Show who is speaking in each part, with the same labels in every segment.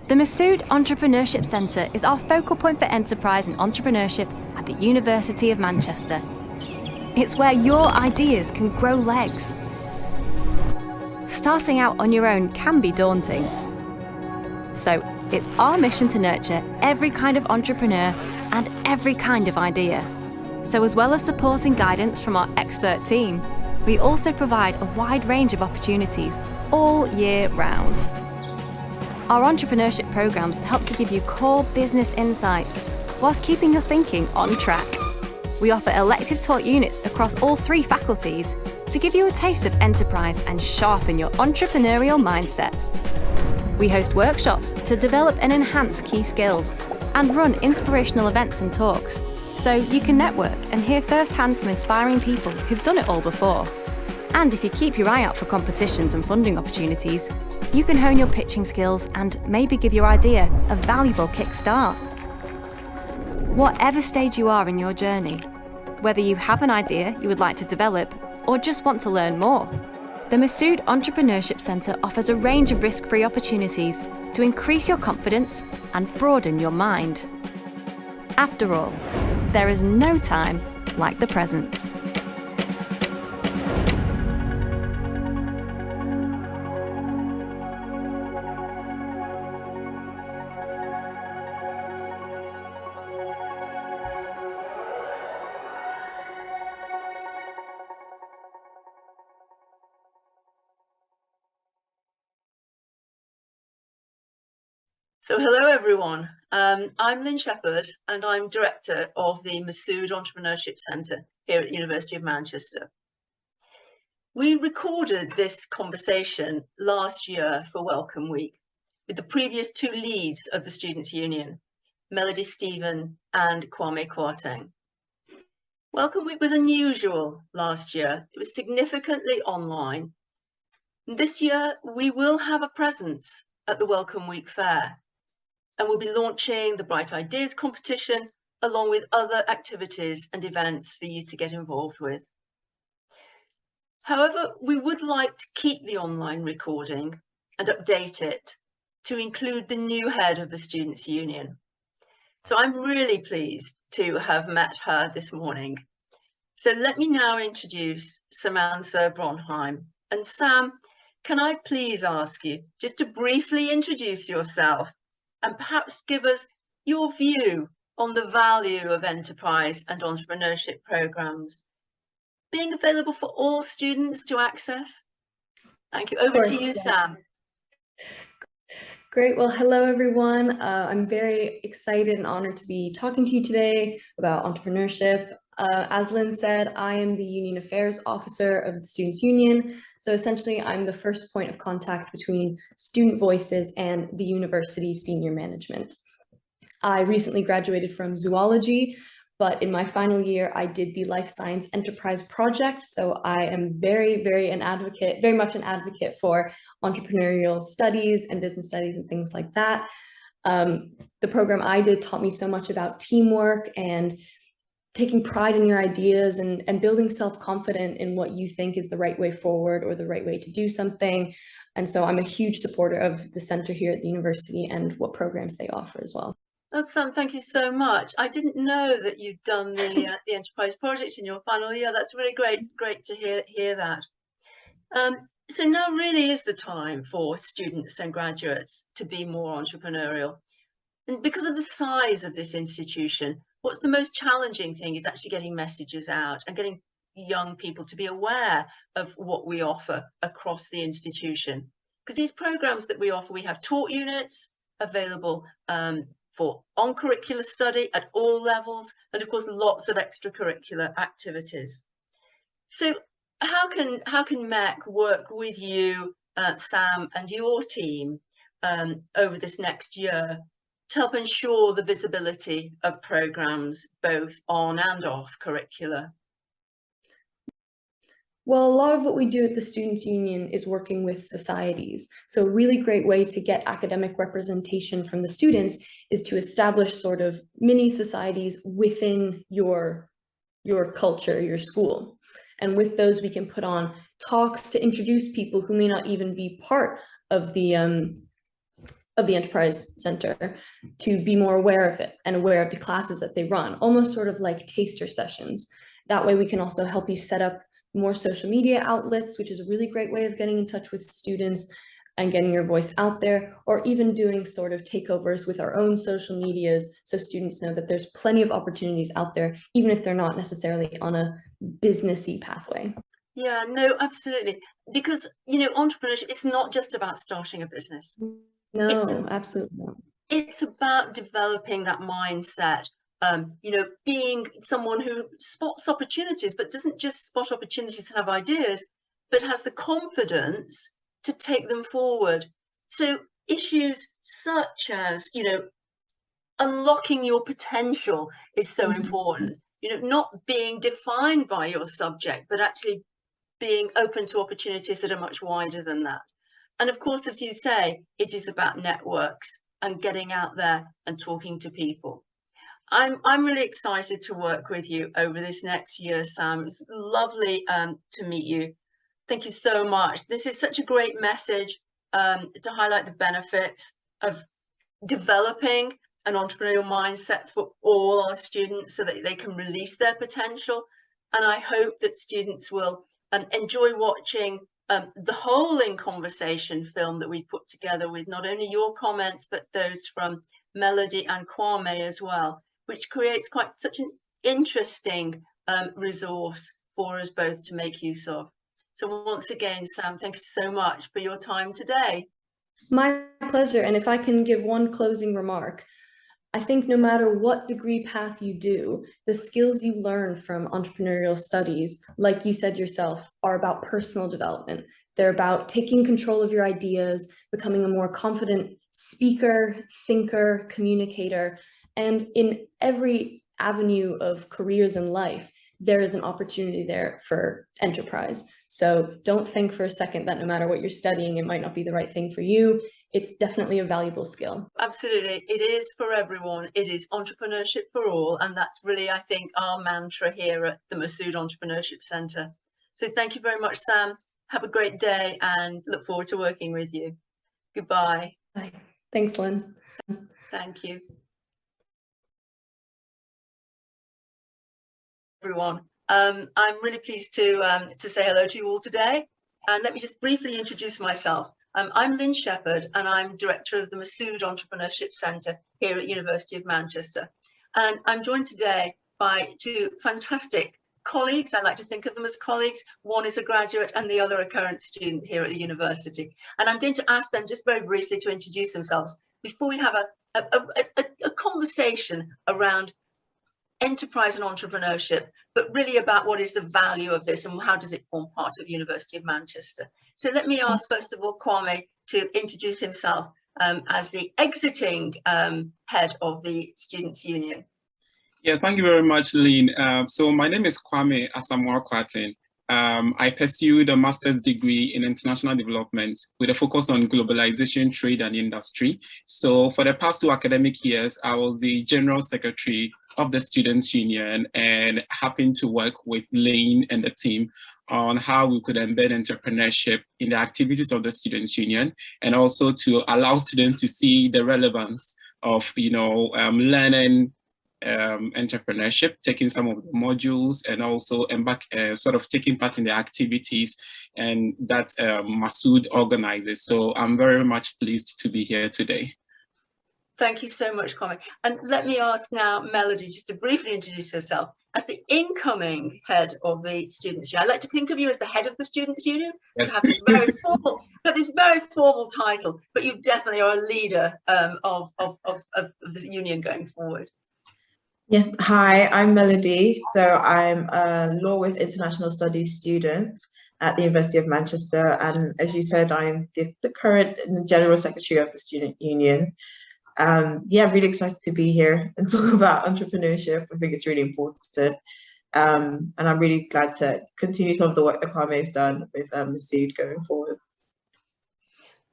Speaker 1: The MEC Entrepreneurship Centre is our focal point for enterprise and entrepreneurship at the University of Manchester. It's where your ideas can grow legs. Starting out on your own can be daunting. So it's our mission to nurture every kind of entrepreneur and every kind of idea. So as well as supporting guidance from our expert team, we also provide a wide range of opportunities all year round. Our entrepreneurship programs help to give you core business insights whilst keeping your thinking on track. We offer elective taught units across all 3 faculties to give you a taste of enterprise and sharpen your entrepreneurial mindset. We host workshops to develop and enhance key skills and run inspirational events and talks so you can network and hear firsthand from inspiring people who've done it all before. And if you keep your eye out for competitions and funding opportunities, you can hone your pitching skills and maybe give your idea a valuable kickstart. Whatever stage you are in your journey, whether you have an idea you would like to develop or just want to learn more, the MEC Entrepreneurship Centre offers a range of risk-free opportunities to increase your confidence and broaden your mind. After all, there is no time like the present.
Speaker 2: So hello everyone, I'm Lynn Sheppard and I'm Director of the MEC Entrepreneurship Centre here at the University of Manchester. We recorded this conversation last year for Welcome Week with the previous 2 leads of the Students' Union, Melody Stephen and Kwame Kwarteng. Welcome Week was unusual last year. It was significantly online. This year we will have a presence at the Welcome Week Fair, and we'll be launching the Bright Ideas competition along with other activities and events for you to get involved with. However, we would like to keep the online recording and update it to include the new head of the Students' Union. So I'm really pleased to have met her this morning. So let me now introduce Samantha Bronheim. And Sam, can I please ask you just to briefly introduce yourself and perhaps give us your view on the value of enterprise and entrepreneurship programs being available for all students to access? Thank you. Over to you, Sam.
Speaker 3: Great. Well, hello, everyone. I'm very excited and honored to be talking to you today about entrepreneurship. As Lynn said, I am the Union Affairs Officer of the Students' Union. So essentially, I'm the first point of contact between student voices and the university senior management. I recently graduated from zoology, but in my final year, I did the Life Science Enterprise Project. So I am very much an advocate for entrepreneurial studies and business studies and things like that. The program I did taught me so much about teamwork and taking pride in your ideas and building self-confidence in what you think is the right way forward or the right way to do something. And so I'm a huge supporter of the center here at the university and what programs they offer as well.
Speaker 2: Oh, Sam, thank you so much. I didn't know that you'd done the Enterprise Project in your final year. That's really great to hear that. So now really is the time for students and graduates to be more entrepreneurial. And because of the size of this institution, what's the most challenging thing is actually getting messages out and getting young people to be aware of what we offer across the institution. Because these programs that we offer, we have taught units available for on-curricular study at all levels, and of course lots of extracurricular activities. So how can MEC work with you, Sam, and your team over this next year to help ensure the visibility of programs both on and off curricula?
Speaker 3: Well, a lot of what we do at the Students' Union is working with societies. So a really great way to get academic representation from the students is to establish sort of mini societies within your culture, your school. And with those, we can put on talks to introduce people who may not even be part of the of the Enterprise Center to be more aware of it and aware of the classes that they run, almost sort of like taster sessions. That way we can also help you set up more social media outlets, which is a really great way of getting in touch with students and getting your voice out there, or even doing sort of takeovers with our own social medias so students know that there's plenty of opportunities out there, even if they're not necessarily on a businessy pathway.
Speaker 2: Yeah, no, absolutely. Because, you know, entrepreneurship, it's not just about starting a business.
Speaker 3: No, absolutely not.
Speaker 2: It's about developing that mindset, you know, being someone who spots opportunities, but doesn't just spot opportunities and have ideas, but has the confidence to take them forward. So issues such as, you know, unlocking your potential is so important. You know, not being defined by your subject, but actually being open to opportunities that are much wider than that. And of course, as you say, it is about networks and getting out there and talking to people. I'm really excited to work with you over this next year, Sam. It's lovely to meet you. Thank you so much. This is such a great message to highlight the benefits of developing an entrepreneurial mindset for all our students so that they can release their potential. And I hope that students will enjoy watching the whole In Conversation film that we put together with not only your comments, but those from Melody and Kwame as well, which creates quite such an interesting resource for us both to make use of. So once again, Sam, thank you so much for your time today.
Speaker 3: My pleasure. And if I can give one closing remark, I think no matter what degree path you do, the skills you learn from entrepreneurial studies, like you said yourself, are about personal development. They're about taking control of your ideas, becoming a more confident speaker, thinker, communicator. And in every avenue of careers in life, there is an opportunity there for enterprise. So don't think for a second that no matter what you're studying, it might not be the right thing for you. It's definitely a valuable skill.
Speaker 2: Absolutely. It is for everyone. It is entrepreneurship for all. And that's really, I think, our mantra here at the MUSU Entrepreneurship Centre. So thank you very much, Sam. Have a great day and look forward to working with you. Goodbye.
Speaker 3: Bye. Thanks, Lynn.
Speaker 2: Thank you. Everyone. I'm really pleased to say hello to you all today. And let me just briefly introduce myself. I'm Lynn Sheppard, and I'm Director of the MUSU Entrepreneurship Centre here at University of Manchester. And I'm joined today by two fantastic colleagues. I like to think of them as colleagues. One is a graduate and the other a current student here at the university. And I'm going to ask them just very briefly to introduce themselves before we have a conversation around enterprise and entrepreneurship, but really about what is the value of this and how does it form part of University of Manchester. So let me ask, first of all, Kwame to introduce himself as the exiting head of the Students' Union.
Speaker 4: Yeah, thank you very much, Lynn. So my name is Kwame Kwarteng. I pursued a master's degree in international development with a focus on globalization, trade, and industry. So for the past 2 academic years, I was the General Secretary of the Students' Union and happened to work with Lynn and the team on how we could embed entrepreneurship in the activities of the Students' Union, and also to allow students to see the relevance of, learning entrepreneurship, taking some of the modules, and also sort of taking part in the activities and that MUSU organizes. So I'm very much pleased to be here today.
Speaker 2: Thank you so much, Kwame. And let me ask now Melody just to briefly introduce herself as the incoming head of the Students' Union. I like to think of you as the head of the Students' Union.
Speaker 4: Yes.
Speaker 2: You have this very formal title, but you definitely are a leader of the union going forward.
Speaker 5: Yes, hi, I'm Melody. So I'm a Law with International Studies student at the University of Manchester. And as you said, I'm the current General Secretary of the Student Union. Yeah, really excited to be here and talk about entrepreneurship. I think it's really important. And I'm really glad to continue some of the work that Kwame has done with MUSU going forward.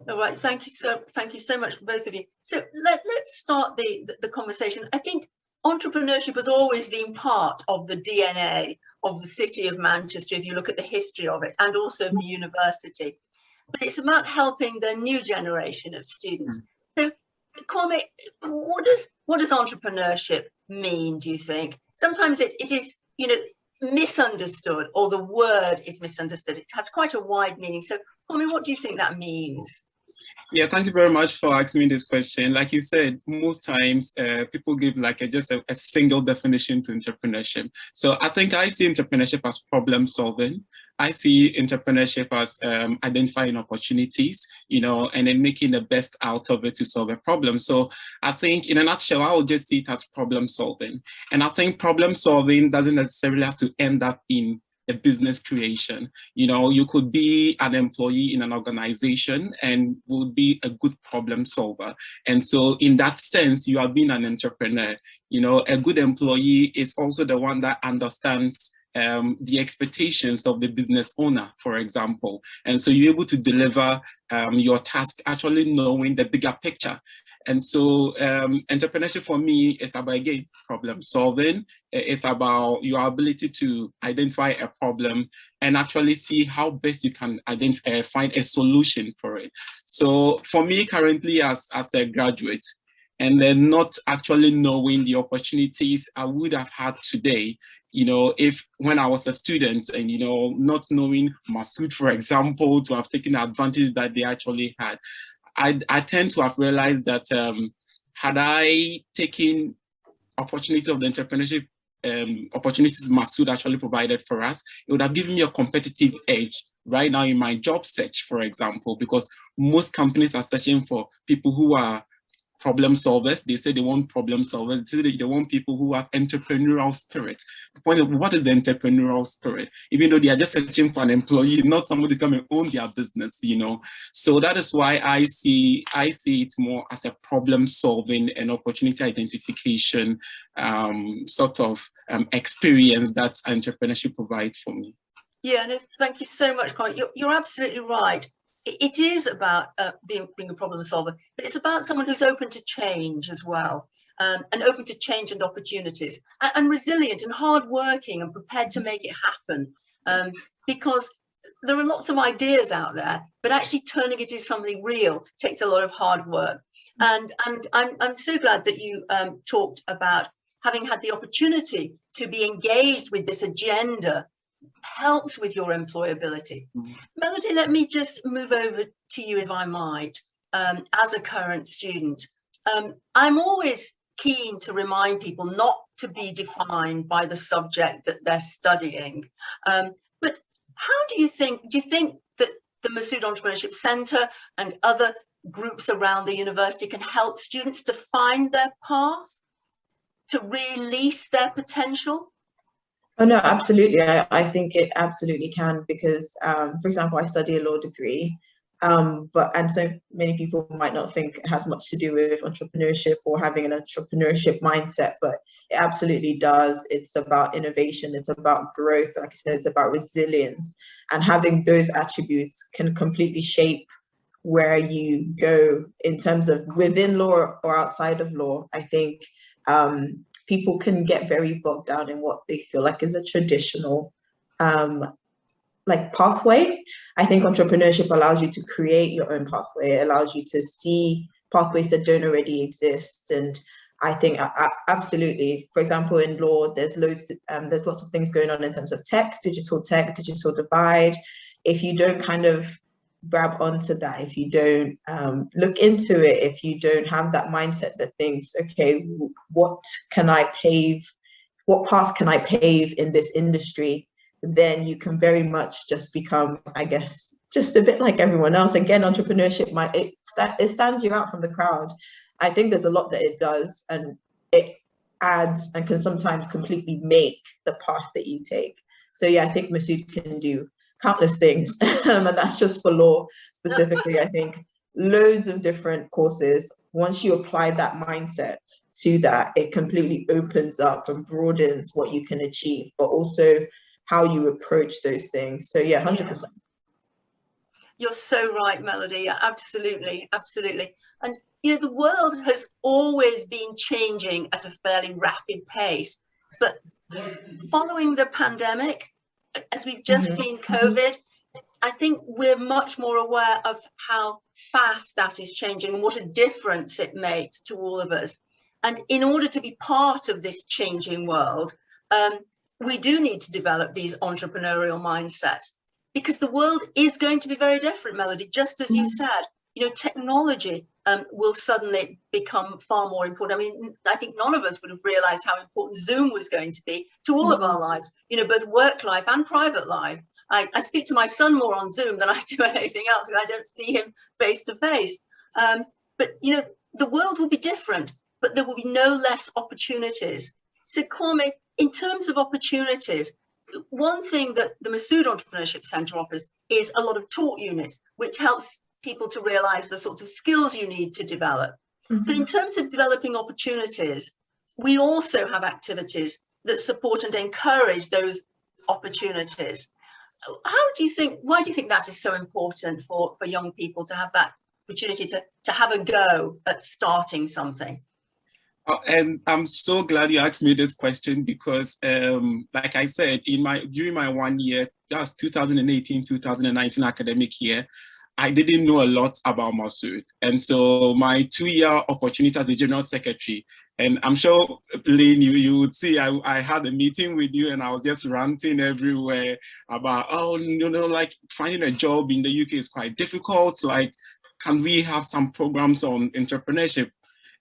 Speaker 2: All right, thank you so much for both of you. So let's start the conversation. I think entrepreneurship has always been part of the DNA of the city of Manchester, if you look at the history of it, and also of the university. But it's about helping the new generation of students. So Kwame, what does entrepreneurship mean, do you think? Sometimes it is, you know, misunderstood, or the word is misunderstood. It has quite a wide meaning. So, Kwame, what do you think that means?
Speaker 4: Yeah, thank you very much for asking me this question. Like you said, most times people give like just a single definition to entrepreneurship. So I think I see entrepreneurship as problem solving. I see entrepreneurship as identifying opportunities, you know, and then making the best out of it to solve a problem. So I think in a nutshell, I would just see it as problem solving. And I think problem solving doesn't necessarily have to end up in a business creation. You know, you could be an employee in an organization and would be a good problem solver. And so in that sense, you are being an entrepreneur. You know, a good employee is also the one that understands the expectations of the business owner, for example. And so you're able to deliver your task actually knowing the bigger picture. And so entrepreneurship for me is about, again, problem solving. It's about your ability to identify a problem and actually see how best you can find a solution for it. So for me currently as a graduate, and then not actually knowing the opportunities I would have had today, you know, if when I was a student and, you know, not knowing MUSU, for example, to have taken the advantage that they actually had. I tend to have realized that had I taken opportunities of the entrepreneurship opportunities MUSU actually provided for us, it would have given me a competitive edge right now in my job search, for example, because most companies are searching for people who are problem solvers. They say they want problem solvers. They say they want people who have entrepreneurial spirit. The point of what is the entrepreneurial spirit? Even though they are just searching for an employee, not somebody to come and own their business, you know. So that is why I see it more as a problem solving and opportunity identification sort of experience that entrepreneurship provides for me.
Speaker 2: Yeah, no, thank you so much, Kwame. You're absolutely right. It is about being a problem solver, but it's about someone who's open to change as well, and open to change and opportunities, and resilient and hardworking and prepared to make it happen. Because there are lots of ideas out there, but actually turning it into something real takes a lot of hard work. And I'm so glad that you talked about having had the opportunity to be engaged with this agenda helps with your employability. Melody, let me just move over to you, if I might, as a current student. I'm always keen to remind people not to be defined by the subject that they're studying. But how do you think that the MUSU Entrepreneurship Centre and other groups around the university can help students to find their path, to release their potential?
Speaker 5: Oh, no, absolutely. I think it absolutely can because, for example, I study a law degree, and so many people might not think it has much to do with entrepreneurship or having an entrepreneurship mindset, but it absolutely does. It's about innovation. It's about growth. Like I said, it's about resilience, and having those attributes can completely shape where you go in terms of within law or outside of law. I think people can get very bogged down in what they feel like is a traditional like pathway. I think entrepreneurship allows you to create your own pathway. It allows you to see pathways that don't already exist. And I think absolutely, for example, in law, there's lots of things going on in terms of digital divide. If you don't kind of grab onto that, if you don't look into it, if you don't have that mindset that thinks, okay, what path can I pave in this industry, then you can very much just become, I guess, just a bit like everyone else. Again, entrepreneurship it stands you out from the crowd. I think there's a lot that it does, and it adds and can sometimes completely make the path that you take. So yeah, I think MUSU can do countless things, and that's just for law specifically. I think loads of different courses, once you apply that mindset to that, it completely opens up and broadens what you can achieve, but also how you approach those things. So yeah, 100%.
Speaker 2: You're so right, Melody. Absolutely, absolutely. And you know, the world has always been changing at a fairly rapid pace, but following the pandemic, as we've just seen COVID, I think we're much more aware of how fast that is changing and what a difference it makes to all of us. And in order to be part of this changing world, we do need to develop these entrepreneurial mindsets, because the world is going to be very different, Melody, just as you said. You know, technology will suddenly become far more important. I mean, I think none of us would have realized how important Zoom was going to be to all of our lives, you know, both work life and private life. I speak to my son more on Zoom than I do anything else, because I don't see him face to face. But, you know, the world will be different, but there will be no less opportunities. So, Kwame, in terms of opportunities, one thing that the MUSU Entrepreneurship Centre offers is a lot of talk units, which helps people to realise the sorts of skills you need to develop. But in terms of developing opportunities, we also have activities that support and encourage those opportunities. Why do you think that is so important for young people to have that opportunity to have a go at starting something?
Speaker 4: And I'm so glad you asked me this question, because like I said, during my 1 year, that's 2018-2019 academic year, I didn't know a lot about MUSU. And so my 2-year opportunity as a general secretary, and I'm sure, Lynn, you would see, I had a meeting with you and I was just ranting everywhere about, oh, you know, like finding a job in the UK is quite difficult. Like, can we have some programs on entrepreneurship?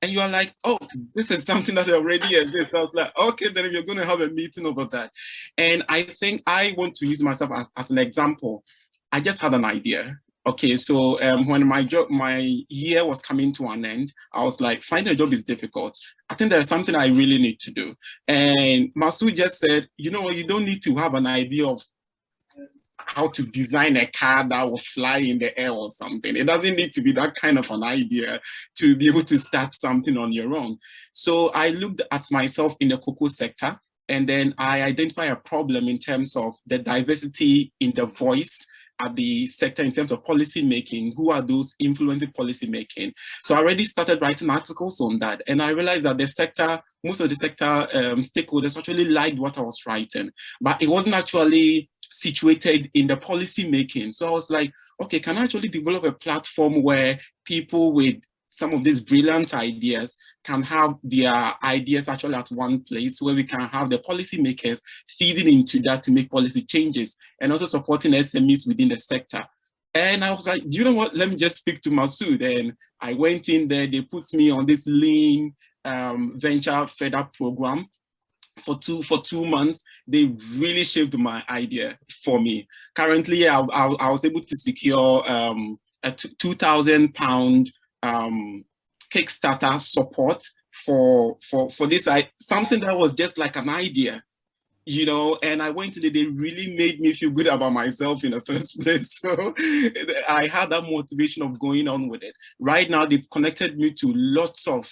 Speaker 4: And you are like, oh, this is something that already exists. I was like, okay, then if you're going to have a meeting over that. And I think I want to use myself as an example. I just had an idea. Okay, so when my year was coming to an end, I was like, finding a job is difficult. I think there's something I really need to do. And MUSU just said, you know what, you don't need to have an idea of how to design a car that will fly in the air or something. It doesn't need to be that kind of an idea to be able to start something on your own. So I looked at myself in the cocoa sector, and then I identified a problem in terms of the diversity in the voice at the sector in terms of policy making. Who are those influencing policy making? So I already started writing articles on that, and I realized that the sector, most of the sector stakeholders actually liked what I was writing, but it wasn't actually situated in the policy making. So I was like, okay, can I actually develop a platform where people with some of these brilliant ideas can have their ideas actually at one place, where we can have the policymakers feeding into that to make policy changes, and also supporting SMEs within the sector. And I was like, do you know what? Let me just speak to MUSU. Then I went in there, they put me on this lean venture fed-up program for 2 months. They really shaped my idea for me. Currently, I was able to secure a £2,000 Kickstarter support for this, something that was just like an idea, you know. And I went to they really made me feel good about myself in the first place. So I had that motivation of going on with it. Right now, they've connected me to lots of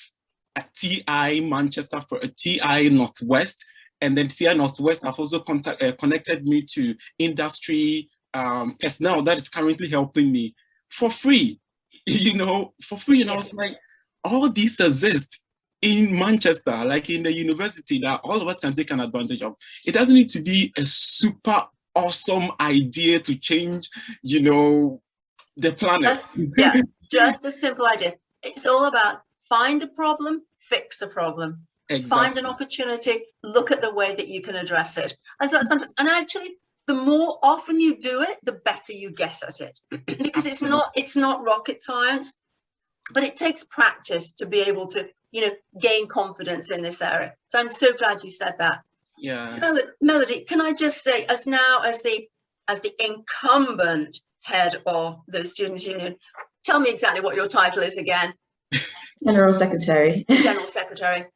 Speaker 4: TI Manchester, for a TI Northwest, and then TI Northwest have also connected me to industry personnel that is currently helping me for free, you know, for free. And I was like, all these exist in Manchester, like in the university, that all of us can take an advantage of. It doesn't need to be a super awesome idea to change, you know, the planet.
Speaker 2: Just a simple idea. It's all about find a problem, fix a problem. Exactly. Find an opportunity, look at the way that you can address it. And so that's fantastic. And actually, the more often you do it, the better you get at it, because it's not rocket science, but it takes practice to be able to, you know, gain confidence in this area. So I'm so glad you said that.
Speaker 4: Yeah.
Speaker 2: Melody, can I just say, as the incumbent head of the Students' Union, tell me exactly what your title is again.
Speaker 5: General Secretary.
Speaker 2: General Secretary.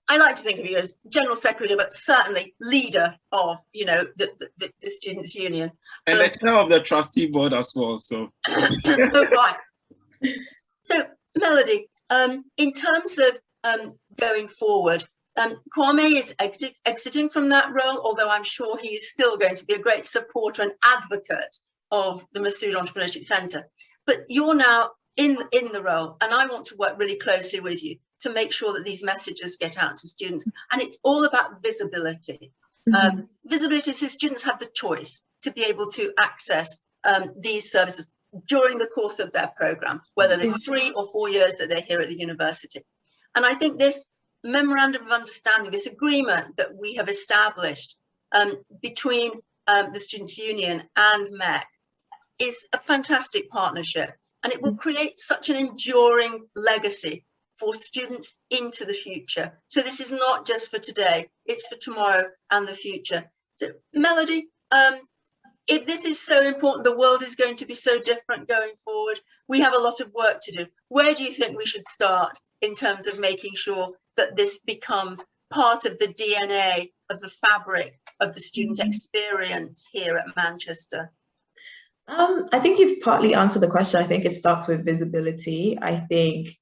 Speaker 2: I like to think of you as General Secretary, but certainly leader of, you know, the Students' Union.
Speaker 4: And the chair of the trustee board as well. So.
Speaker 2: Oh, right. So, Melody, in terms of going forward, Kwame is exiting from that role, although I'm sure he is still going to be a great supporter and advocate of the MUSU Entrepreneurship Centre. But you're now in the role, and I want to work really closely with you to make sure that these messages get out to students. And it's all about visibility. Visibility, so students have the choice. to be able to access these services during the course of their program, whether it's 3 or 4 years that they're here at the university. And I think this memorandum of understanding, this agreement that we have established between the Students' Union and MEC is a fantastic partnership, and it will create such an enduring legacy for students into the future. So this is not just for today, it's for tomorrow and the future. So Melody, if this is so important, the world is going to be so different going forward, we have a lot of work to do. Where do you think we should start in terms of making sure that this becomes part of the DNA of the fabric of the student experience here at Manchester?
Speaker 5: I think you've partly answered the question. I think it starts with visibility. I think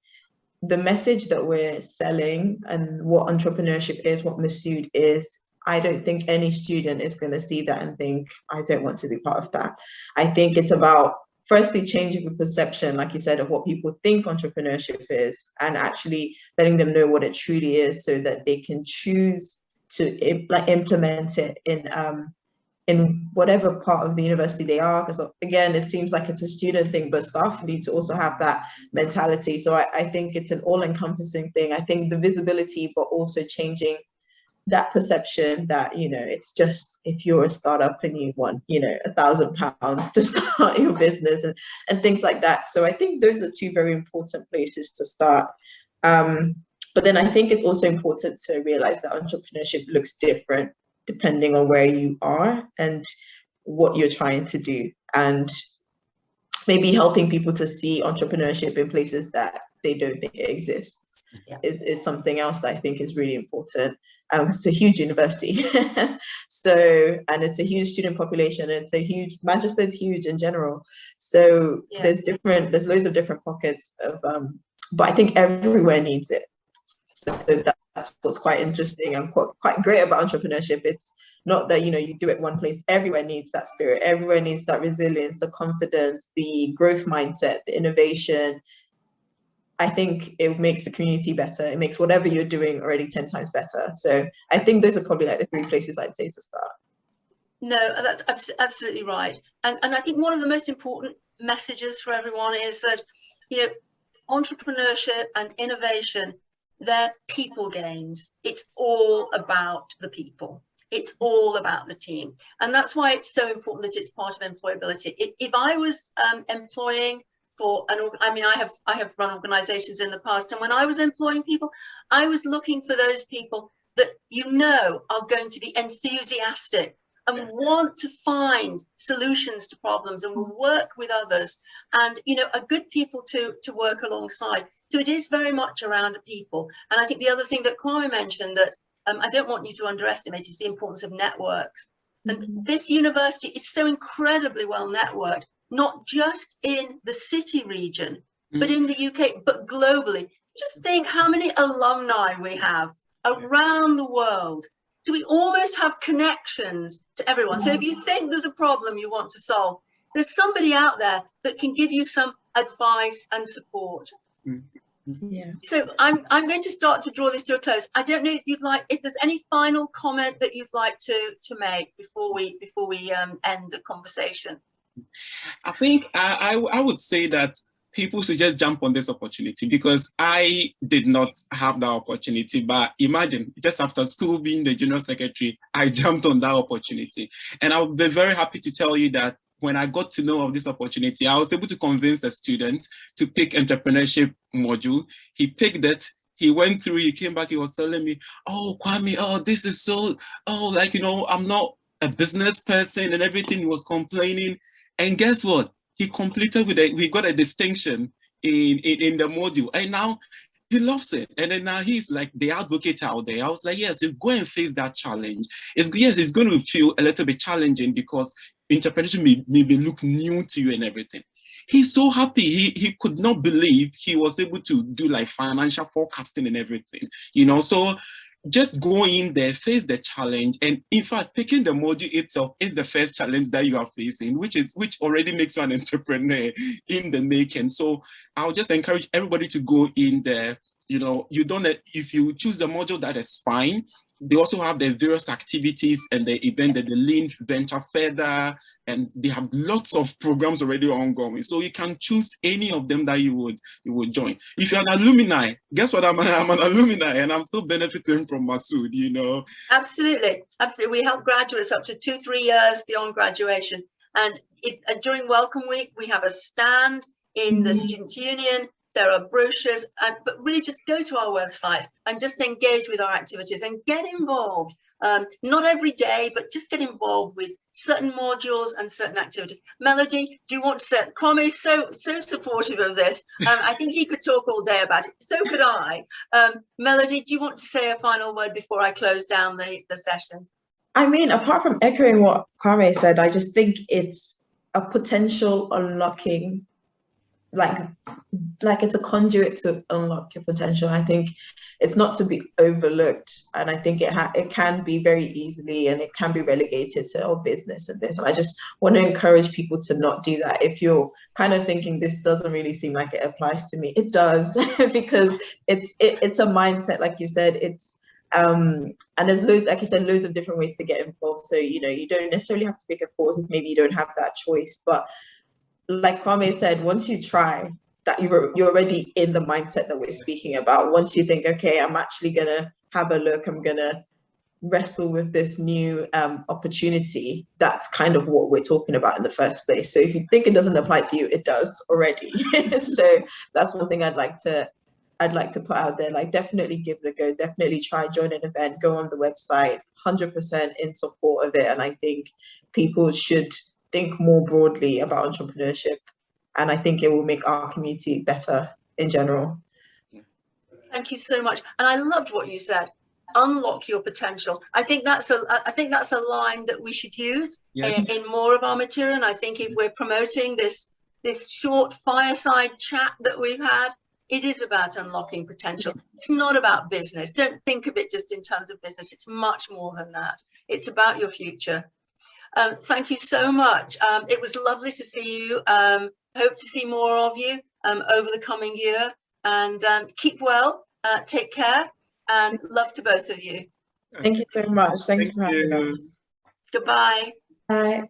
Speaker 5: the message that we're selling and what entrepreneurship is, what MUSU is, I don't think any student is going to see that and think, I don't want to be part of that. I think it's about firstly changing the perception, like you said, of what people think entrepreneurship is, and actually letting them know what it truly is so that they can choose to implement it in whatever part of the university they are. Because again, it seems like it's a student thing, but staff need to also have that mentality. So I think it's an all-encompassing thing. I think the visibility, but also changing that perception that, you know, it's just if you're a startup and you want, you know, £1,000 to start your business and things like that. So I think those are two very important places to start. But then I think it's also important to realize that entrepreneurship looks different depending on where you are and what you're trying to do, and maybe helping people to see entrepreneurship in places that they don't think it exists. Yeah. is something else that I think is really important. It's a huge university, so, and it's a huge student population. It's a huge, Manchester's huge in general. So yeah, there's loads of different pockets of, but I think everywhere needs it. So that's what's quite interesting and quite great about entrepreneurship. It's not that, you know, you do it one place. Everywhere needs that spirit. Everywhere needs that resilience, the confidence, the growth mindset, the innovation. I think it makes the community better. It makes whatever you're doing already 10 times better. So I think those are probably like the 3 places I'd say to start.
Speaker 2: No, that's absolutely right. And I think one of the most important messages for everyone is that, you know, entrepreneurship and innovation, they're people games. It's all about the people. It's all about the team. And that's why it's so important that it's part of employability. If I was employing for I have run organizations in the past, and when I was employing people, I was looking for those people that, you know, are going to be enthusiastic and want to find solutions to problems and will work with others, and, you know, are good people to work alongside. So it is very much around people. And I think the other thing that Kwame mentioned that I don't want you to underestimate is the importance of networks. And this university is so incredibly well networked, not just in the city region, but in the UK, but globally. Just think how many alumni we have around the world. So we almost have connections to everyone. So if you think there's a problem you want to solve, there's somebody out there that can give you some advice and support.
Speaker 5: Yeah.
Speaker 2: So I'm going to start to draw this to a close. I don't know if there's any final comment that you'd like to make before we end the conversation.
Speaker 4: I think I would say that people should just jump on this opportunity, because I did not have that opportunity. But imagine, just after school, being the General Secretary, I jumped on that opportunity. And I'll be very happy to tell you that when I got to know of this opportunity, I was able to convince a student to pick entrepreneurship module. He picked it. He went through, he came back, he was telling me, oh, Kwame, oh, this is so, oh, like, you know, I'm not a business person and everything. He was complaining. And guess what? He completed we got a distinction in the module, and now he loves it. And then now he's like the advocate out there. I was like, yes, you go and face that challenge. It's going to feel a little bit challenging because entrepreneurship may look new to you and everything. He's so happy. He could not believe he was able to do like financial forecasting and everything, you know. So just go in there, face the challenge, and in fact, picking the module itself is the first challenge that you are facing, which already makes you an entrepreneur in the making. So I'll just encourage everybody to go in there. You know, if you choose the module, that is fine. they also have their various activities and the event that the Lynn Venture Further, and they have lots of programs already ongoing. So you can choose any of them that you would join. If you're an alumni, guess what? I'm an alumni and I'm still benefiting from MUSU, you know.
Speaker 2: Absolutely, absolutely. We help graduates up to 2-3 years beyond graduation. And during Welcome Week, we have a stand in the Students' Union. There are brochures, but really just go to our website and just engage with our activities and get involved. Not every day, but just get involved with certain modules and certain activities. Melody, do you want to say? Kwame is so supportive of this. I think he could talk all day about it. So could I. Melody, do you want to say a final word before I close down the session?
Speaker 5: I mean, apart from echoing what Kwame said, I just think it's a potential unlocking, like it's a conduit to unlock your potential. I think it's not to be overlooked, and I think it can be very easily, and it can be relegated to business and this. And I just want to encourage people to not do that. If you're kind of thinking this doesn't really seem like it applies to me, it does, because it's a mindset, like you said. It's and there's loads, like you said, loads of different ways to get involved. So you don't necessarily have to pick a course if maybe you don't have that choice. But like Kwame said, once you try, that you're already in the mindset that we're speaking about. Once you think, okay, I'm actually gonna have a look, I'm gonna wrestle with this new opportunity, that's kind of what we're talking about in the first place. So if you think it doesn't apply to you, it does already. So that's one thing I'd like to put out there. Like, definitely give it a go, definitely try, join an event, go on the website, 100% in support of it. And I think people should think more broadly about entrepreneurship, and I think it will make our community better in general.
Speaker 2: Thank you so much. And I loved what you said. Unlock your potential. I think that's a line that we should use in more of our material. And I think if we're promoting this short fireside chat that we've had, it is about unlocking potential. It's not about business. Don't think of it just in terms of business. It's much more than that. It's about your future. Thank you so much. It was lovely to see you. Hope to see more of you over the coming year. And keep well, take care, and love to both of you.
Speaker 5: Thank you so much. Thanks for having us.
Speaker 2: Goodbye.
Speaker 5: Bye.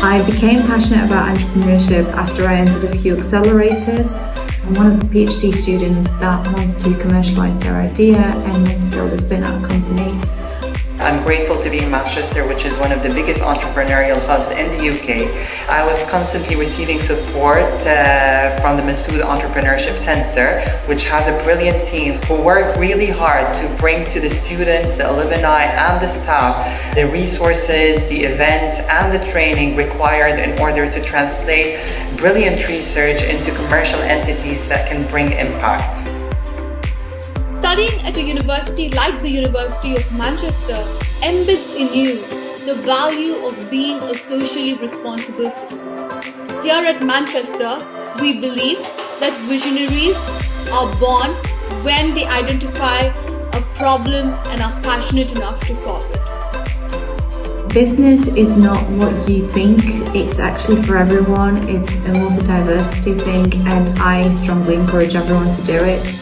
Speaker 6: I became passionate about entrepreneurship after I entered a few accelerators. I'm one of the PhD students that wants to commercialize their idea and wants to build a spin-out company.
Speaker 7: I'm grateful to be in Manchester, which is one of the biggest entrepreneurial hubs in the UK. I was constantly receiving support from the MUSU Entrepreneurship Centre, which has a brilliant team who work really hard to bring to the students, the alumni and the staff the resources, the events and the training required in order to translate brilliant research into commercial entities that can bring impact.
Speaker 8: Studying at a university like the University of Manchester embeds in you the value of being a socially responsible citizen. Here at Manchester, we believe that visionaries are born when they identify a problem and are passionate enough to solve it.
Speaker 6: Business is not what you think, it's actually for everyone. It's a multi-diversity thing, and I strongly encourage everyone to do it.